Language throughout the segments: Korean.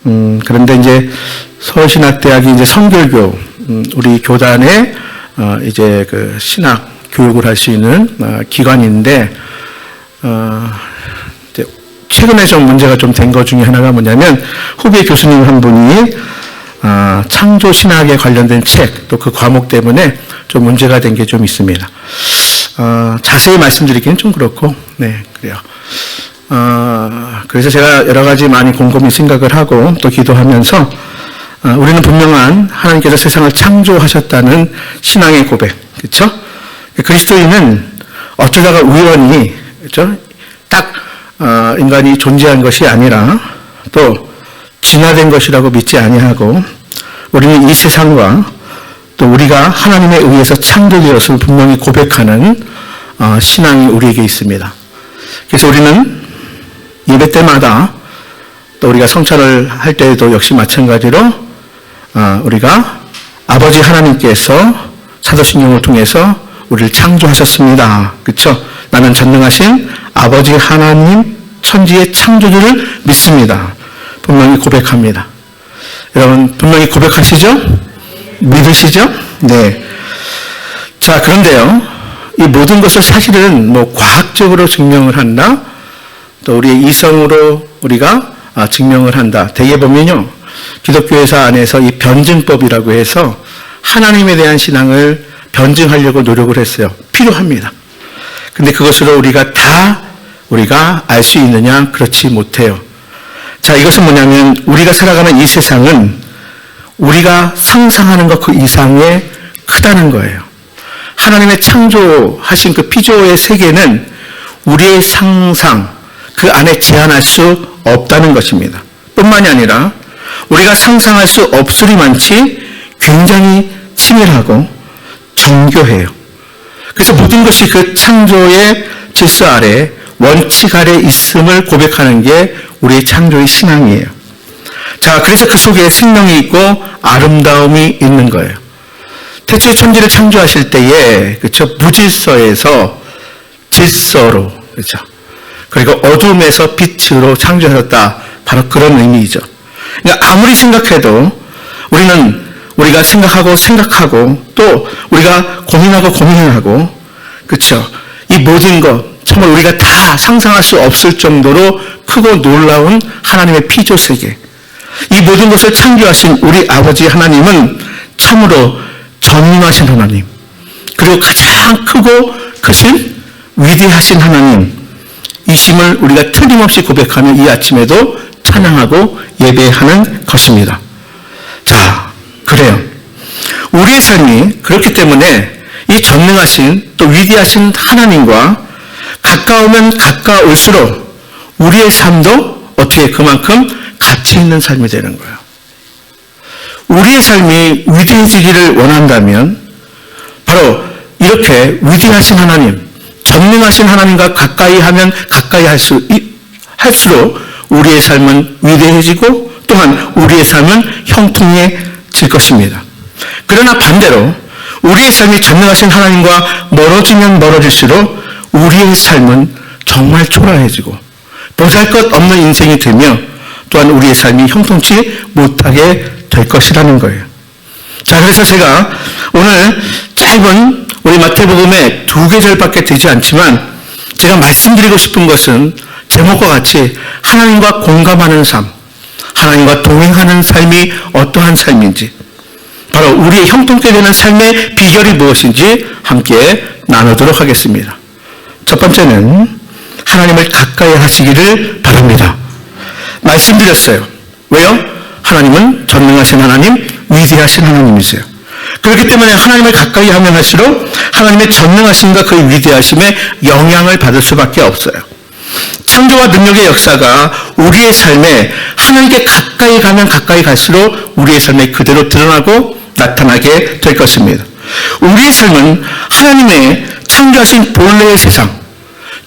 그런데 이제 서울신학대학이 이제 성결교, 우리 교단의 이제 그 신학 교육을 할 수 있는 기관인데, 이제 최근에 좀 문제가 좀 된 것 중에 하나가 뭐냐면, 후배 교수님 한 분이 창조 신학에 관련된 책, 또 그 과목 때문에 좀 문제가 된 게 좀 있습니다. 자세히 말씀드리기는 좀 그렇고, 네, 그래요. 그래서 제가 여러 가지 많이 곰곰이 생각을 하고 또 기도하면서, 우리는 분명한 하나님께서 세상을 창조하셨다는 신앙의 고백, 그렇죠? 그리스도인은 어쩌다가 우연히, 그렇죠? 딱 인간이 존재한 것이 아니라 또 진화된 것이라고 믿지 아니하고, 우리는 이 세상과 또 우리가 하나님에 의해서 창조되었음을 분명히 고백하는 신앙이 우리에게 있습니다. 그래서 우리는 예배 때마다 또 우리가 성찬을 할 때에도 역시 마찬가지로 우리가 아버지 하나님께서 사도신경을 통해서 우리를 창조하셨습니다. 그렇죠? 나는 전능하신 아버지 하나님 천지의 창조주를 믿습니다. 분명히 고백합니다. 여러분 분명히 고백하시죠? 믿으시죠? 네. 자, 그런데요, 이 모든 것을 사실은 뭐 과학적으로 증명을 한다, 또 우리의 이성으로 우리가 증명을 한다. 대개 보면요, 기독교회사 안에서 이 변증법이라고 해서 하나님에 대한 신앙을 변증하려고 노력을 했어요. 필요합니다. 근데 그것으로 우리가 알 수 있느냐? 그렇지 못해요. 자, 이것은 뭐냐면 우리가 살아가는 이 세상은 우리가 상상하는 것 그 이상의 크다는 거예요. 하나님의 창조하신 그 피조의 세계는 우리의 상상, 그 안에 제한할 수 없다는 것입니다. 뿐만이 아니라 우리가 상상할 수 없으리만치 굉장히 치밀하고 정교해요. 그래서 모든 것이 그 창조의 질서 아래, 원칙 아래 있음을 고백하는 게 우리의 창조의 신앙이에요. 자, 그래서 그 속에 생명이 있고 아름다움이 있는 거예요. 태초에 천지를 창조하실 때에, 그렇죠? 무질서에서 질서로, 그렇죠? 그리고 어둠에서 빛으로 창조하셨다. 바로 그런 의미이죠. 그러니까 아무리 생각해도 우리가 생각하고 또 우리가 고민하고, 그렇죠? 이 모든 것, 정말 우리가 다 상상할 수 없을 정도로 크고 놀라운 하나님의 피조 세계, 이 모든 것을 창조하신 우리 아버지 하나님은 참으로 전능하신 하나님, 그리고 가장 크고 크신 위대하신 하나님이심을 우리가 틀림없이 고백하며 이 아침에도 찬양하고 예배하는 것입니다. 자, 그래요. 우리의 삶이 그렇기 때문에 이 전능하신 또 위대하신 하나님과 가까우면 가까울수록 우리의 삶도 어떻게 그만큼 가치 있는 삶이 되는 거예요. 우리의 삶이 위대해지기를 원한다면 바로 이렇게 위대하신 하나님, 전능하신 하나님과 가까이 하면 가까이 할수록 우리의 삶은 위대해지고 또한 우리의 삶은 형통해질 것입니다. 그러나 반대로 우리의 삶이 전능하신 하나님과 멀어지면 멀어질수록 우리의 삶은 정말 초라해지고 보잘것없는 인생이 되며 또한 우리의 삶이 형통치 못하게 될 것이라는 거예요. 자, 그래서 제가 오늘 짧은 우리 마태복음의 2계절밖에 되지 않지만 제가 말씀드리고 싶은 것은 제목과 같이 하나님과 공감하는 삶, 하나님과 동행하는 삶이 어떠한 삶인지, 바로 우리의 형통케 되는 삶의 비결이 무엇인지 함께 나누도록 하겠습니다. 첫 번째는 하나님을 가까이 하시기를 바랍니다. 말씀드렸어요. 왜요? 하나님은 전능하신 하나님, 위대하신 하나님이세요. 그렇기 때문에 하나님을 가까이 하면 할수록 하나님의 전능하심과 그 위대하심에 영향을 받을 수밖에 없어요. 창조와 능력의 역사가 우리의 삶에 하나님께 가까이 가면 가까이 갈수록 우리의 삶에 그대로 드러나고 나타나게 될 것입니다. 우리의 삶은 하나님의 창조하신 본래의 세상,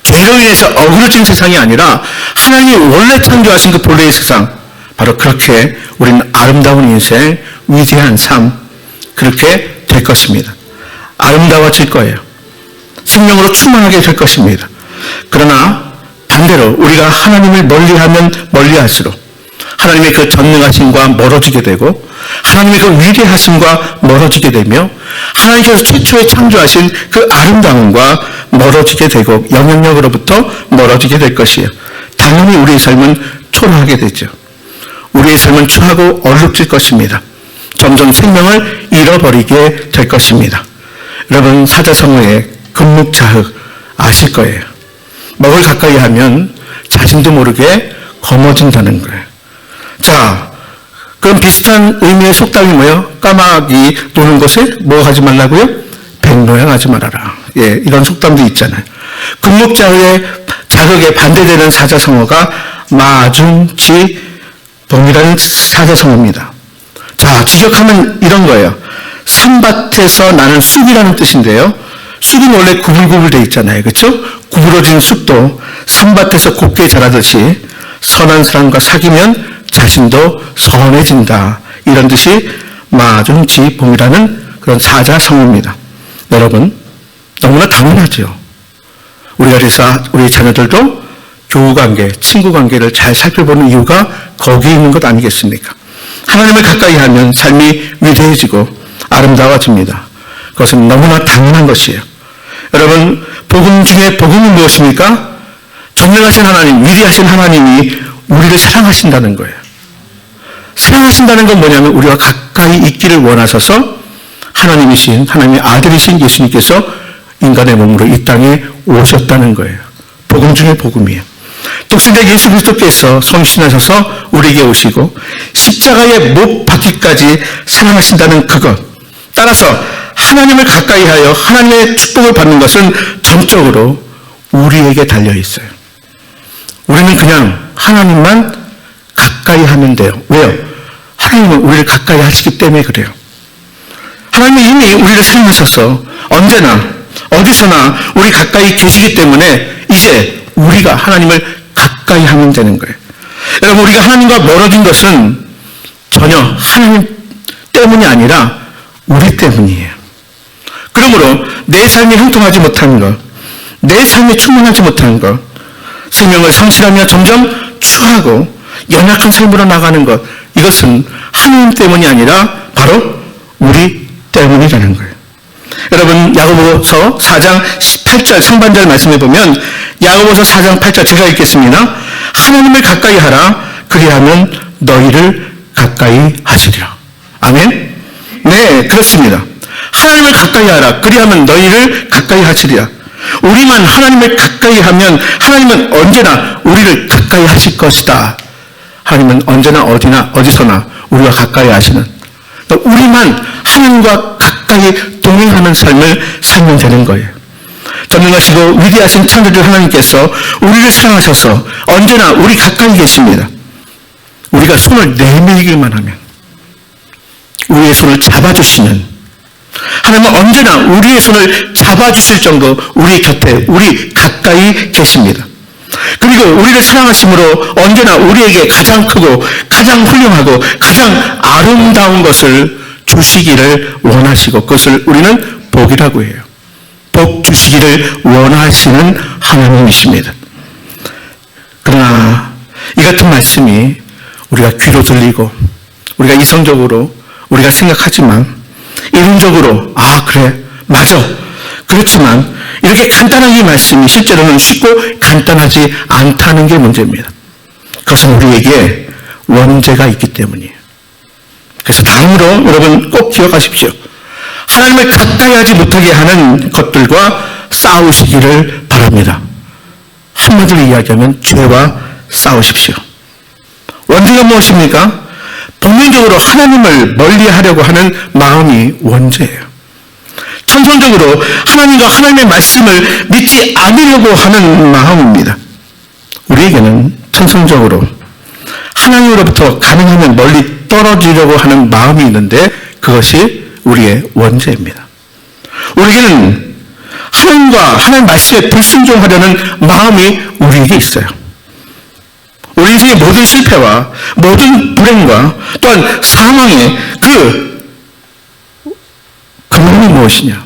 죄로 인해서 어그러진 세상이 아니라 하나님이 원래 창조하신 그 본래의 세상, 바로 그렇게 우리는 아름다운 인생, 위대한 삶, 그렇게 될 것입니다. 아름다워질 거예요. 생명으로 충만하게 될 것입니다. 그러나 반대로 우리가 하나님을 멀리하면 멀리할수록, 하나님의 그 전능하심과 멀어지게 되고 하나님의 그 위대하심과 멀어지게 되며 하나님께서 최초에 창조하신 그 아름다움과 멀어지게 되고 영향력으로부터 멀어지게 될 것이에요. 당연히 우리의 삶은 초라하게 되죠. 우리의 삶은 추하고 얼룩질 것입니다. 점점 생명을 잃어버리게 될 것입니다. 여러분, 사자성어의 금묵자흑 아실 거예요. 먹을 가까이 하면 자신도 모르게 검어진다는 거예요. 자, 그럼 비슷한 의미의 속담이 뭐예요? 까마귀 노는 곳에 뭐 하지 말라고요? 백노양하지 말아라. 예, 이런 속담도 있잖아요. 금묵자흑의 자극에 반대되는 사자성어가 마중지봉이라는 사자성어입니다. 자, 직역하면 이런 거예요. 산밭에서 나는 쑥이라는 뜻인데요. 쑥은 원래 구불구불 돼 있잖아요. 그렇죠? 구부러진 쑥도 산밭에서 곱게 자라듯이 선한 사람과 사귀면 자신도 선해진다. 이런 뜻이 마중지봉이라는 그런 사자성어입니다. 여러분, 너무나 당연하죠. 우리가 그래서 우리 자녀들도 교우관계, 친구관계를 잘 살펴보는 이유가 거기에 있는 것 아니겠습니까? 하나님을 가까이 하면 삶이 위대해지고 아름다워집니다. 그것은 너무나 당연한 것이에요. 여러분, 복음 중에 복음이 무엇입니까? 전능하신 하나님, 위대하신 하나님이 우리를 사랑하신다는 거예요. 사랑하신다는 건 뭐냐면 우리와 가까이 있기를 원하셔서 하나님이신, 하나님의 아들이신 예수님께서 인간의 몸으로 이 땅에 오셨다는 거예요. 복음 중에 복음이에요. 독생자 예수 그리스도께서 성신하셔서 우리에게 오시고 십자가에 못 박기까지 사랑하신다는 그것. 따라서 하나님을 가까이 하여 하나님의 축복을 받는 것은 전적으로 우리에게 달려 있어요. 우리는 그냥 하나님만 가까이 하면 돼요. 왜요? 하나님은 우리를 가까이 하시기 때문에 그래요. 하나님이 이미 우리를 사랑하셔서 언제나 어디서나 우리 가까이 계시기 때문에 이제 우리가 하나님을 가까이 하면 되는 거예요. 여러분, 우리가 하나님과 멀어진 것은 전혀 하나님 때문이 아니라 우리 때문이에요. 그러므로 내 삶이 형통하지 못한 것, 내 삶이 충만하지 못한 것, 생명을 상실하며 점점 추하고 연약한 삶으로 나가는 것, 이것은 하나님 때문이 아니라 바로 우리 때문이라는 거예요. 여러분, 야고보서 4장 8절 상반절 말씀해 보면 야고보서 4장 8절 제가 읽겠습니다. 하나님을 가까이 하라. 그리하면 너희를 가까이 하시리라. 아멘? 네, 그렇습니다. 하나님을 가까이 하라. 그리하면 너희를 가까이 하시리라. 우리만 하나님을 가까이 하면 하나님은 언제나 우리를 가까이 하실 것이다. 하나님은 언제나 어디서나 우리와 가까이 하시는, 우리만 하나님과 가까이 동행하는 삶을 살면 되는 거예요. 전능하시고 위대하신 창조주 하나님께서 우리를 사랑하셔서 언제나 우리 가까이 계십니다. 우리가 손을 내밀기만 하면, 우리의 손을 잡아주시면, 하나님은 언제나 우리의 손을 잡아주실 정도 우리 곁에, 우리 가까이 계십니다. 그리고 우리를 사랑하심으로 언제나 우리에게 가장 크고 가장 훌륭하고 가장 아름다운 것을 주시기를 원하시고, 그것을 우리는 복이라고 해요. 복 주시기를 원하시는 하나님이십니다. 그러나 이 같은 말씀이 우리가 귀로 들리고 우리가 이성적으로 우리가 생각하지만 이론적으로 그래, 맞아, 그렇지만 이렇게 간단한 이 말씀이 실제로는 쉽고 간단하지 않다는 게 문제입니다. 그것은 우리에게 원죄가 있기 때문이에요. 그래서 다음으로 여러분 꼭 기억하십시오. 하나님을 가까이 하지 못하게 하는 것들과 싸우시기를 바랍니다. 한마디로 이야기하면 죄와 싸우십시오. 원죄가 무엇입니까? 본능적으로 하나님을 멀리하려고 하는 마음이 원죄예요. 천성적으로 하나님과 하나님의 말씀을 믿지 않으려고 하는 마음입니다. 우리에게는 천성적으로 하나님으로부터 가능하면 멀리 떨어지려고 하는 마음이 있는데 그것이 우리의 원죄입니다. 우리에게는 하나님과 하나님 말씀에 불순종하려는 마음이 우리에게 있어요. 우리 인생의 모든 실패와 모든 불행과 또한 사망의 근원이 무엇이냐?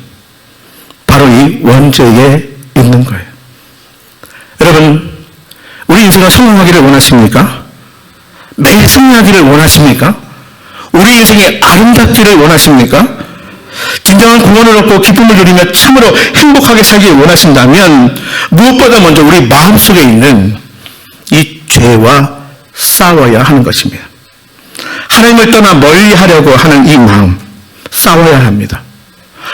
바로 이 원죄에 있는 거예요. 여러분, 우리 인생을 성공하기를 원하십니까? 매일 승리하기를 원하십니까? 우리 인생이 아름답기를 원하십니까? 진정한 공헌을 얻고 기쁨을 누리며 참으로 행복하게 살기 원하신다면 무엇보다 먼저 우리 마음속에 있는 이 죄와 싸워야 하는 것입니다. 하나님을 떠나 멀리 하려고 하는 이 마음, 싸워야 합니다.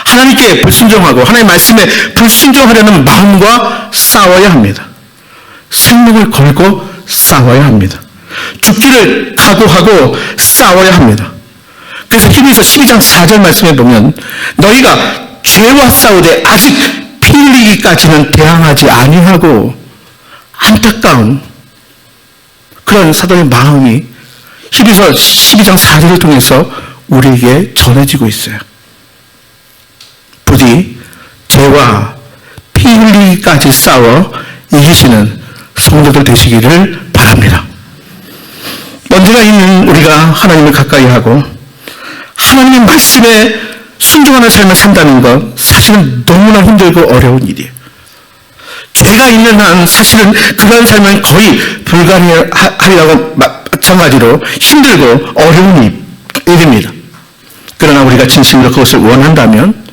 하나님께 불순종하고 하나님 말씀에 불순종하려는 마음과 싸워야 합니다. 생명을 걸고 싸워야 합니다. 죽기를 각오하고 싸워야 합니다. 그래서 히브리서 12장 4절 말씀에 보면 너희가 죄와 싸우되 아직 피 흘리기까지는 대항하지 아니하고, 안타까운 그런 사도의 마음이 히브리서 12장 4절을 통해서 우리에게 전해지고 있어요. 부디 죄와 피 흘리기까지 싸워 이기시는 성도들 되시기를 바랍니다. 먼저가 있는 우리가 하나님을 가까이 하고 하나님의 말씀에 순종하는 삶을 산다는 것, 사실은 너무나 힘들고 어려운 일이에요. 죄가 있는 한 사실은 그런 삶은 거의 불가능하리라고 마찬가지로 힘들고 어려운 일입니다. 그러나 우리가 진심으로 그것을 원한다면,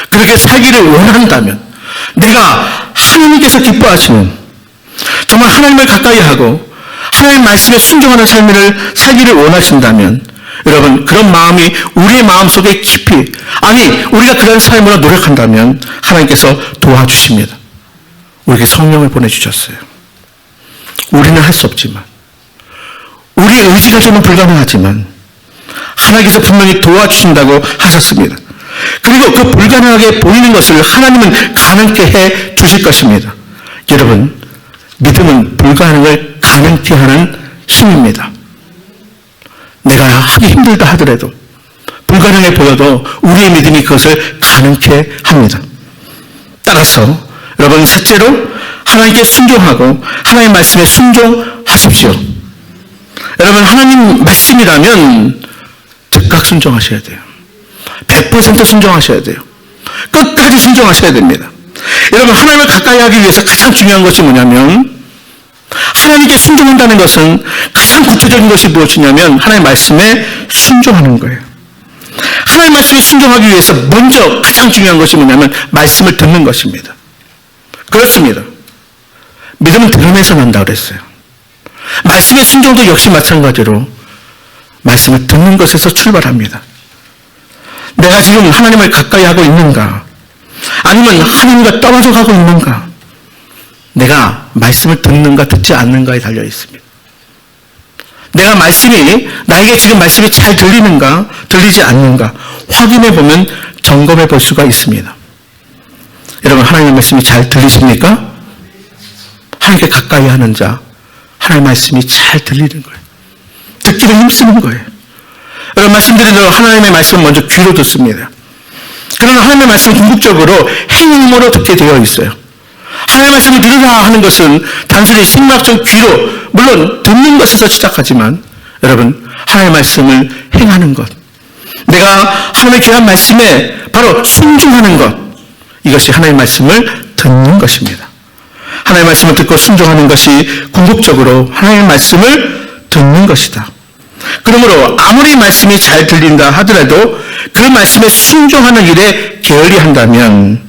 그렇게 살기를 원한다면, 내가 하나님께서 기뻐하시는, 정말 하나님을 가까이 하고 하나님의 말씀에 순종하는 삶을 살기를 원하신다면, 여러분, 그런 마음이 우리의 마음속에 깊이, 아니 우리가 그런 삶으로 노력한다면 하나님께서 도와주십니다. 우리에게 성령을 보내주셨어요. 우리는 할 수 없지만, 우리의 의지가서는 불가능하지만 하나님께서 분명히 도와주신다고 하셨습니다. 그리고 그 불가능하게 보이는 것을 하나님은 가능케 해 주실 것입니다. 여러분, 믿음은 불가능을 가능케 하는 힘입니다. 내가 하기 힘들다 하더라도, 불가능해 보여도 우리의 믿음이 그것을 가능케 합니다. 따라서 여러분, 셋째로 하나님께 순종하고 하나님의 말씀에 순종하십시오. 여러분, 하나님 말씀이라면 즉각 순종하셔야 돼요. 100% 순종하셔야 돼요. 끝까지 순종하셔야 됩니다. 여러분, 하나님을 가까이 하기 위해서 가장 중요한 것이 뭐냐면, 하나님께 순종한다는 것은 가장 구체적인 것이 무엇이냐면 하나님의 말씀에 순종하는 거예요. 하나님의 말씀에 순종하기 위해서 먼저 가장 중요한 것이 뭐냐면 말씀을 듣는 것입니다. 그렇습니다. 믿음은 들음에서 난다고 그랬어요. 말씀의 순종도 역시 마찬가지로 말씀을 듣는 것에서 출발합니다. 내가 지금 하나님을 가까이 하고 있는가? 아니면 하나님과 떨어져 가고 있는가? 내가 말씀을 듣는가 듣지 않는가에 달려 있습니다. 내가 말씀이, 나에게 지금 말씀이 잘 들리는가 들리지 않는가 확인해 보면, 점검해 볼 수가 있습니다. 여러분, 하나님의 말씀이 잘 들리십니까? 하나님께 가까이 하는 자, 하나님의 말씀이 잘 들리는 거예요. 듣기를 힘쓰는 거예요. 여러분, 말씀드린 대로 하나님의 말씀은 먼저 귀로 듣습니다. 그러나 하나님의 말씀은 궁극적으로 행음으로 듣게 되어 있어요. 하나님의 말씀을 들으라 하는 것은 단순히 심리학적 귀로, 물론 듣는 것에서 시작하지만, 여러분, 하나님의 말씀을 행하는 것, 내가 하나님의 귀한 말씀에 바로 순종하는 것, 이것이 하나님의 말씀을 듣는 것입니다. 하나님의 말씀을 듣고 순종하는 것이 궁극적으로 하나님의 말씀을 듣는 것이다. 그러므로 아무리 말씀이 잘 들린다 하더라도 그 말씀에 순종하는 일에 게을리한다면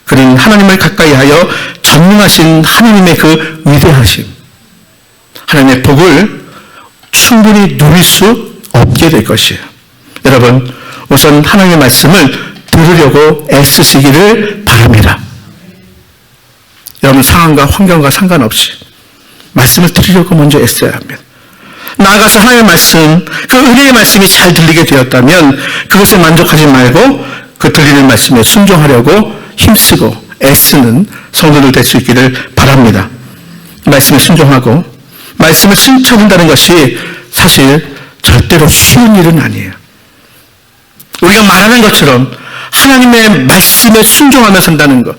그는 하나님을 가까이 하여 전능하신 하나님의 그 위대하심, 하나님의 복을 충분히 누릴 수 없게 될 것이에요. 여러분, 우선 하나님의 말씀을 들으려고 애쓰시기를 바랍니다. 여러분, 상황과 환경과 상관없이 말씀을 들으려고 먼저 애써야 합니다. 나아가서 하나님의 말씀, 그 은혜의 말씀이 잘 들리게 되었다면 그것에 만족하지 말고 그 들리는 말씀에 순종하려고 힘쓰고 애쓰는 성도들 될 수 있기를 바랍니다. 말씀에 순종하고 말씀을 실천한다는 것이 사실 절대로 쉬운 일은 아니에요. 우리가 말하는 것처럼 하나님의 말씀에 순종하며 산다는 것,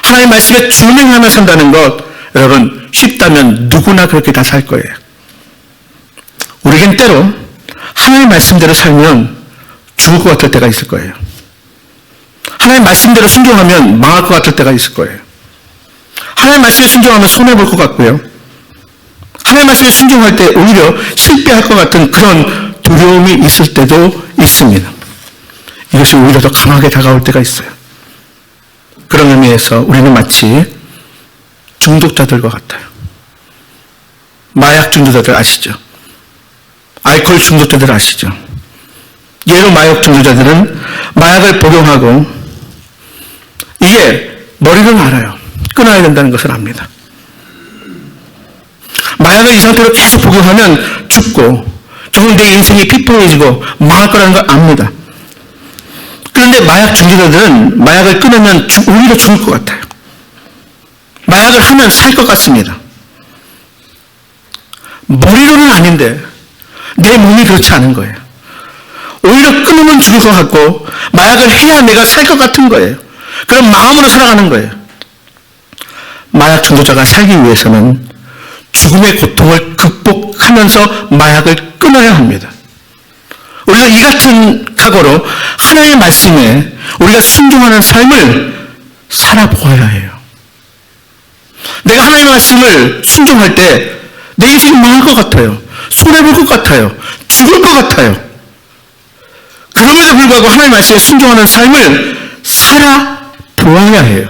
하나님의 말씀에 준행하며 산다는 것, 여러분, 쉽다면 누구나 그렇게 다 살 거예요. 우리겐 때로 하나님의 말씀대로 살면 죽을 것 같을 때가 있을 거예요. 하나님의 말씀대로 순종하면 망할 것 같을 때가 있을 거예요. 하나님의 말씀에 순종하면 손해볼 것 같고요. 하나님의 말씀에 순종할 때 오히려 실패할 것 같은 그런 두려움이 있을 때도 있습니다. 이것이 오히려 더 강하게 다가올 때가 있어요. 그런 의미에서 우리는 마치 중독자들과 같아요. 마약 중독자들 아시죠? 알코올 중독자들 아시죠? 예로 마약 중독자들은 마약을 복용하고 이게 머리는 알아요. 끊어야 된다는 것을 압니다. 마약을 이 상태로 계속 복용하면 죽고 조금 내 인생이 피폐해지고 망할 거라는 걸 압니다. 그런데 마약 중독자들은 마약을 끊으면 오히려 죽을 것 같아요. 마약을 하면 살 것 같습니다. 머리로는 아닌데 내 몸이 그렇지 않은 거예요. 오히려 끊으면 죽을 것 같고 마약을 해야 내가 살 것 같은 거예요. 그런 마음으로 살아가는 거예요. 마약 중독자가 살기 위해서는 죽음의 고통을 극복하면서 마약을 끊어야 합니다. 우리가 이 같은 각오로 하나님의 말씀에 우리가 순종하는 삶을 살아보아야 해요. 내가 하나님의 말씀을 순종할 때 내 인생이 망할 것 같아요. 손해볼 것 같아요. 죽을 것 같아요. 그럼에도 불구하고 하나님의 말씀에 순종하는 삶을 살아보아야 해요.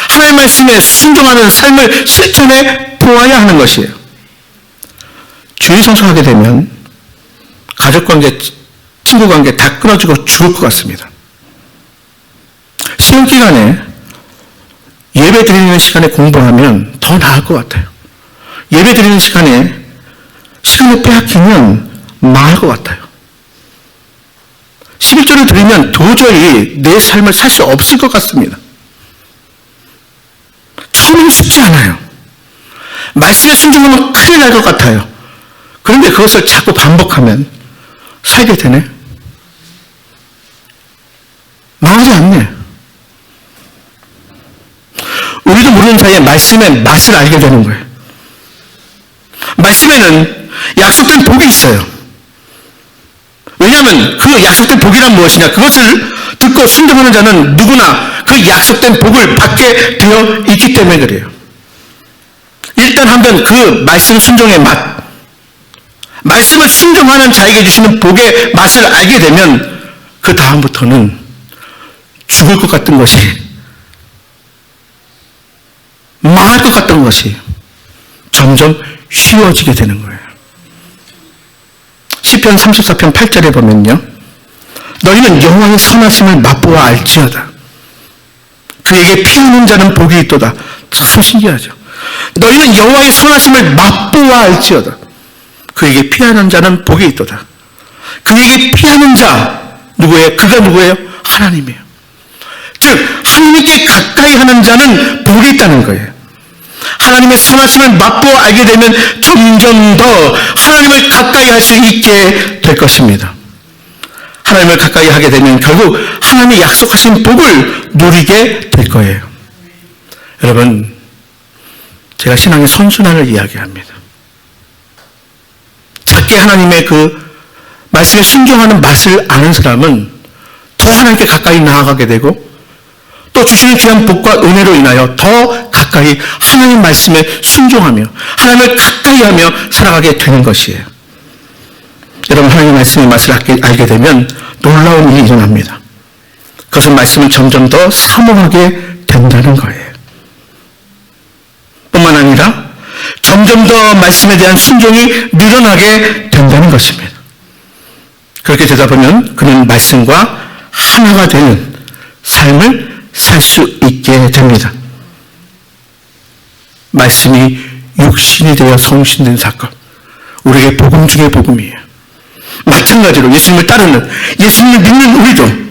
하나님의 말씀에 순종하는 삶을 실천해 보아야 하는 것이에요. 주일 성수하게 되면 가족관계, 친구관계 다 끊어지고 죽을 것 같습니다. 시험 기간에 예배 드리는 시간에 공부하면 더 나을 것 같아요. 예배 드리는 시간에 시간을 빼앗기면 망할 것 같아요. 11조를 드리면 도저히 내 삶을 살 수 없을 것 같습니다. 처음에는 쉽지 않아요. 말씀에 순종하면 큰일 날 것 같아요. 그런데 그것을 자꾸 반복하면 살게 되네. 망하지 않네. 우리도 모르는 사이에 말씀의 맛을 알게 되는 거예요. 말씀에는 약속된 복이 있어요. 왜냐하면 그 약속된 복이란 무엇이냐? 그것을 듣고 순종하는 자는 누구나 그 약속된 복을 받게 되어 있기 때문에 그래요. 일단 한번 그 말씀 순종의 맛, 말씀을 순종하는 자에게 주시는 복의 맛을 알게 되면 그 다음부터는 죽을 것 같던 것이, 망할 것 같던 것이 점점 쉬워지게 되는 거예요. 시편 34편 8절에 보면요, 너희는 여호와의 선하심을 맛보아 알지어다. 그에게 피하는 자는 복이 있도다. 참 신기하죠. 너희는 여호와의 선하심을 맛보아 알지어다. 그에게 피하는 자는 복이 있도다. 그에게 피하는 자 누구예요? 그가 누구예요? 하나님이에요. 즉 하나님께 가까이 하는 자는 복이 있다는 거예요. 하나님의 선하심을 맛보아 알게 되면 점점 더 하나님을 가까이 할 수 있게 될 것입니다. 하나님을 가까이 하게 되면 결국 하나님이 약속하신 복을 누리게 될 거예요. 여러분, 제가 신앙의 선순환을 이야기합니다. 작게 하나님의 그 말씀에 순종하는 맛을 아는 사람은 더 하나님께 가까이 나아가게 되고 또 주시는 귀한 복과 은혜로 인하여 더 가까이 하나님 말씀에 순종하며 하나님을 가까이 하며 살아가게 되는 것이에요. 여러분, 하나님 말씀의 맛을 알게 되면 놀라운 일이 일어납니다. 그것은 말씀을 점점 더 사모하게 된다는 거예요. 뿐만 아니라 점점 더 말씀에 대한 순종이 늘어나게 된다는 것입니다. 그렇게 되다 보면 그는 말씀과 하나가 되는 삶을 살 수 있게 됩니다. 말씀이 육신이 되어 성신된 사건, 우리에게 복음 중의 복음이에요. 마찬가지로 예수님을 따르는, 예수님을 믿는 우리도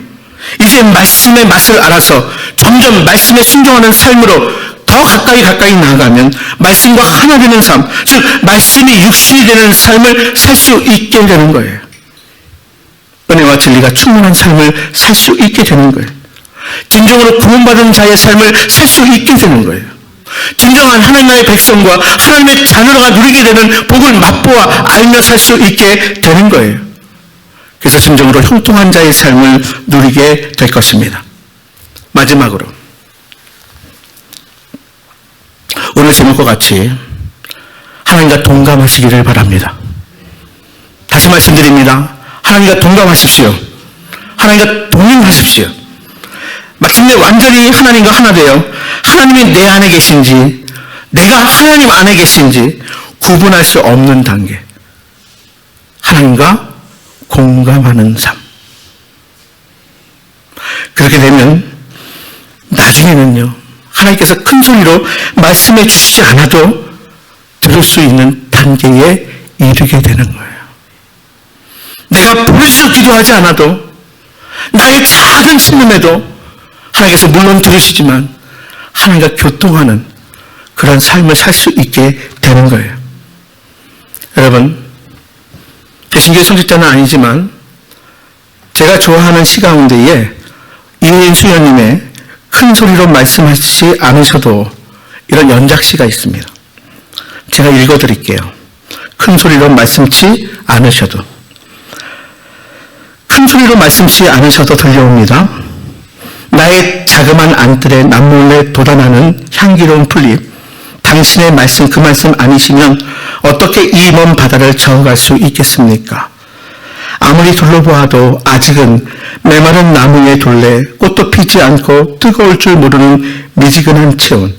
이제 말씀의 맛을 알아서 점점 말씀에 순종하는 삶으로 더 가까이 나아가면 말씀과 하나 되는 삶, 즉 말씀이 육신이 되는 삶을 살 수 있게 되는 거예요. 은혜와 진리가 충만한 삶을 살 수 있게 되는 거예요. 진정으로 구원받은 자의 삶을 살 수 있게 되는 거예요. 진정한 하나님의 백성과 하나님의 자녀가 누리게 되는 복을 맛보아 알며 살 수 있게 되는 거예요. 그래서 진정으로 형통한 자의 삶을 누리게 될 것입니다. 마지막으로 오늘 제목과 같이 하나님과 동감하시기를 바랍니다. 다시 말씀드립니다. 하나님과 동감하십시오. 하나님과 동행하십시오. 마침내 완전히 하나님과 하나 되어 하나님이 내 안에 계신지 내가 하나님 안에 계신지 구분할 수 없는 단계. 하나님과 공감하는 삶. 그렇게 되면 나중에는요, 하나님께서 큰 소리로 말씀해 주시지 않아도 들을 수 있는 단계에 이르게 되는 거예요. 내가 벌써 기도하지 않아도 나의 작은 신음에도 하나님께서 물론 들으시지만 하나님과 교통하는 그런 삶을 살 수 있게 되는 거예요. 여러분, 개신교의 성직자는 아니지만 제가 좋아하는 시 가운데에 이혜인 수녀님의 큰 소리로 말씀하시지 않으셔도 이런 연작시가 있습니다. 제가 읽어드릴게요. 큰 소리로 말씀치 않으셔도. 큰 소리로 말씀치 않으셔도 들려옵니다. 나의 자그만 안뜰에 남몰래 돋아나는 향기로운 풀잎, 당신의 말씀 그 말씀 아니시면 어떻게 이 먼 바다를 저어갈 수 있겠습니까? 아무리 둘러보아도 아직은 메마른 나무의 둘레, 꽃도 피지 않고 뜨거울 줄 모르는 미지근한 체온.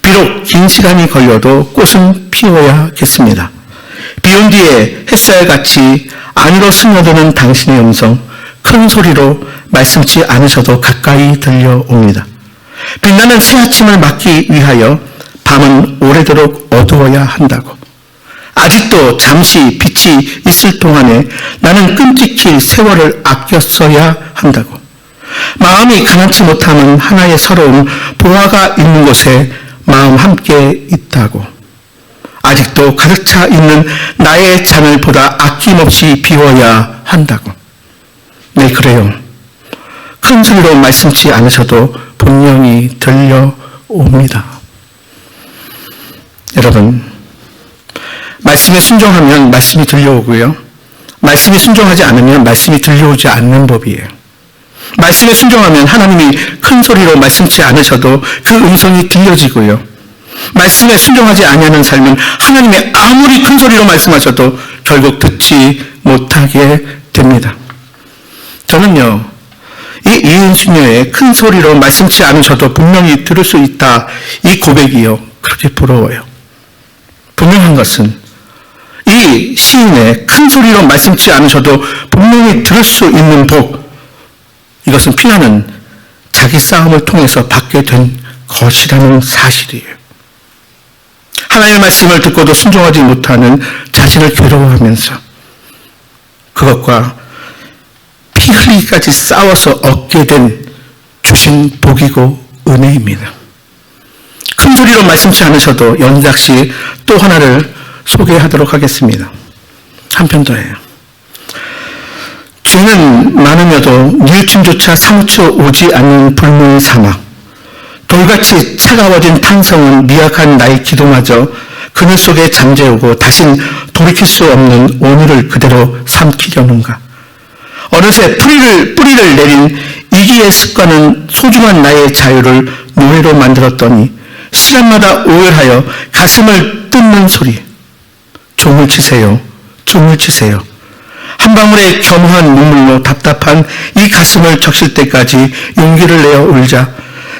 비록 긴 시간이 걸려도 꽃은 피워야겠습니다. 비온 뒤에 햇살같이 안으로 스며드는 당신의 음성, 큰 소리로 말씀치 않으셔도 가까이 들려옵니다. 빛나는 새 아침을 맞기 위하여 밤은 오래도록 어두워야 한다고. 아직도 잠시 빛이 있을 동안에 나는 끔찍히 세월을 아껴 써야 한다고. 마음이 가난치 못함은 하나의 서러움, 보화가 있는 곳에 마음 함께 있다고. 아직도 가득 차 있는 나의 잔을 보다 아낌없이 비워야 한다고. 네, 그래요. 큰 소리로 말씀치 않으셔도 분명히 들려옵니다. 여러분, 말씀에 순종하면 말씀이 들려오고요. 말씀이 순종하지 않으면 말씀이 들려오지 않는 법이에요. 말씀에 순종하면 하나님이 큰 소리로 말씀치 않으셔도 그 음성이 들려지고요. 말씀에 순종하지 아니하는 삶은 하나님이 아무리 큰 소리로 말씀하셔도 결국 듣지 못하게 됩니다. 저는요, 이 이은 수녀의 큰 소리로 말씀치 않으셔도 분명히 들을 수 있다, 이 고백이요, 그렇게 부러워요. 분명한 것은 이 시인의 큰 소리로 말씀치 않으셔도 분명히 들을 수 있는 복, 이것은 피나는 자기 싸움을 통해서 받게 된 것이라는 사실이에요. 하나님의 말씀을 듣고도 순종하지 못하는 자신을 괴로워하면서 그것과 피 흘리기까지 싸워서 얻게 된 주신 복이고 은혜입니다. 큰 소리로 말씀치 않으셔도 연작시 또 하나를 소개하도록 하겠습니다. 한 편 더예요. 죄는 많으며도 뉘우침조차 사무쳐 오지 않는 불문 사막. 돌같이 차가워진 탄성은 미약한 나의 기도마저 그늘 속에 잠재우고 다신 돌이킬 수 없는 오늘을 그대로 삼키려는가. 어느새 뿌리를 내린 이기의 습관은 소중한 나의 자유를 노예로 만들었더니 시간마다 오열하여 가슴을 뜯는 소리. 종을 치세요. 종을 치세요. 한 방울의 겸허한 눈물로 답답한 이 가슴을 적실 때까지 용기를 내어 울자.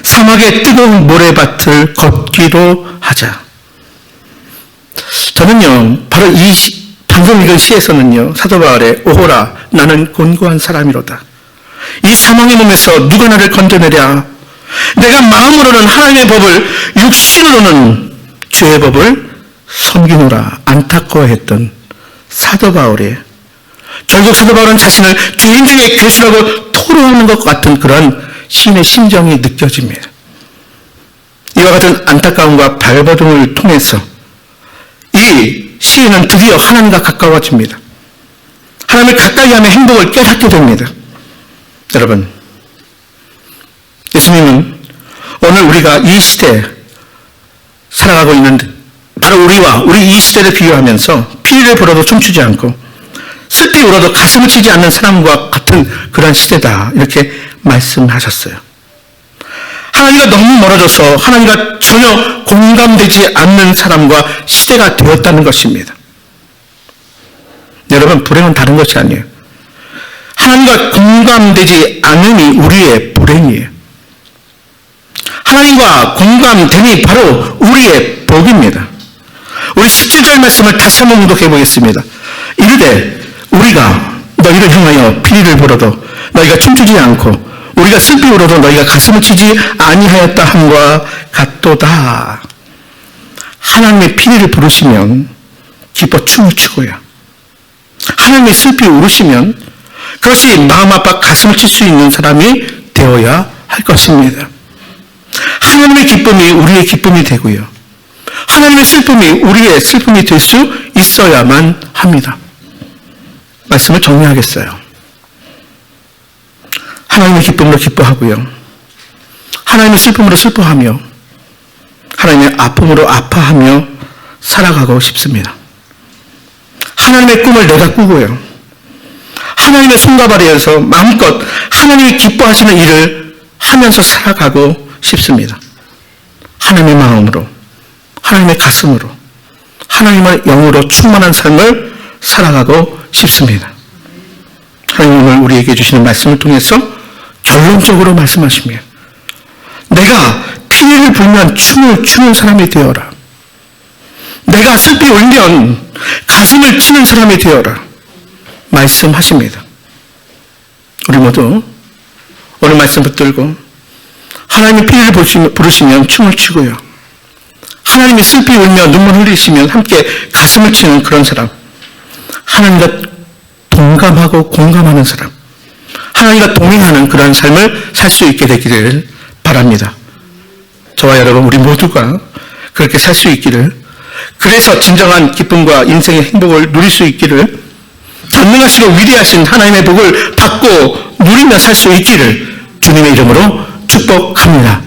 사막의 뜨거운 모래밭을 걷기로 하자. 저는요, 바로 방금 읽은 시에서는요, 사도 바울의 오호라 나는 곤고한 사람이로다. 이 사망의 몸에서 누가 나를 건져내랴. 내가 마음으로는 하나님의 법을, 육신으로는 죄의 법을 섬기노라 안타까워했던 사도 바울의, 결국 사도 바울은 자신을 죄인 중에 괴수라고 토로하는 것 같은 그런 시인의 심정이 느껴집니다. 이와 같은 안타까움과 발버둥을 통해서 이 시인은 드디어 하나님과 가까워집니다. 하나님을 가까이 하며 행복을 깨닫게 됩니다. 여러분, 예수님은 오늘 우리가 이 시대에 살아가고 있는 바로 우리 이 시대를 비유하면서 피를 불어도 춤추지 않고 쓸데 울어도 가슴을 치지 않는 사람과 같은 그런 시대다, 이렇게 말씀하셨어요. 하나님과 너무 멀어져서 하나님과 전혀 공감되지 않는 사람과 시대가 되었다는 것입니다. 여러분, 불행은 다른 것이 아니에요. 하나님과 공감되지 않음이 우리의 불행이에요. 하나님과 공감됨이 바로 우리의 복입니다. 우리 17절 말씀을 다시 한번 묵독해 보겠습니다. 이르되 우리가 너희를 향하여 피리를 불어도 너희가 춤추지 않고 우리가 슬피 울어도 너희가 가슴을 치지 아니하였다 함과 같도다. 하나님의 피리를 부르시면 기뻐 춤을 추고요. 하나님의 슬피 울으시면 그것이 마음 아파 가슴을 칠 수 있는 사람이 되어야 할 것입니다. 하나님의 기쁨이 우리의 기쁨이 되고요. 하나님의 슬픔이 우리의 슬픔이 될 수 있어야만 합니다. 말씀을 정리하겠어요. 하나님의 기쁨으로 기뻐하고요. 하나님의 슬픔으로 슬퍼하며 하나님의 아픔으로 아파하며 살아가고 싶습니다. 하나님의 꿈을 내가 꾸고요. 하나님의 손과 발에서 마음껏 하나님이 기뻐하시는 일을 하면서 살아가고 싶습니다. 하나님의 마음으로, 하나님의 가슴으로, 하나님의 영으로 충만한 삶을 살아가고 싶습니다. 하나님은 우리에게 주시는 말씀을 통해서 결론적으로 말씀하십니다. 내가 피리를 불면 춤을 추는 사람이 되어라. 내가 슬피 울면 가슴을 치는 사람이 되어라. 말씀하십니다. 우리 모두 오늘 말씀 붙들고 하나님의 피리를 부르시면 춤을 추고요. 하나님이 슬피 울며 눈물 흘리시면 함께 가슴을 치는 그런 사람. 하나님과 동감하고 공감하는 사람. 하나님과 동행하는 그런 삶을 살 수 있게 되기를 바랍니다. 저와 여러분 우리 모두가 그렇게 살 수 있기를, 그래서 진정한 기쁨과 인생의 행복을 누릴 수 있기를, 전능하시고 위대하신 하나님의 복을 받고 누리며 살 수 있기를 주님의 이름으로 축복합니다.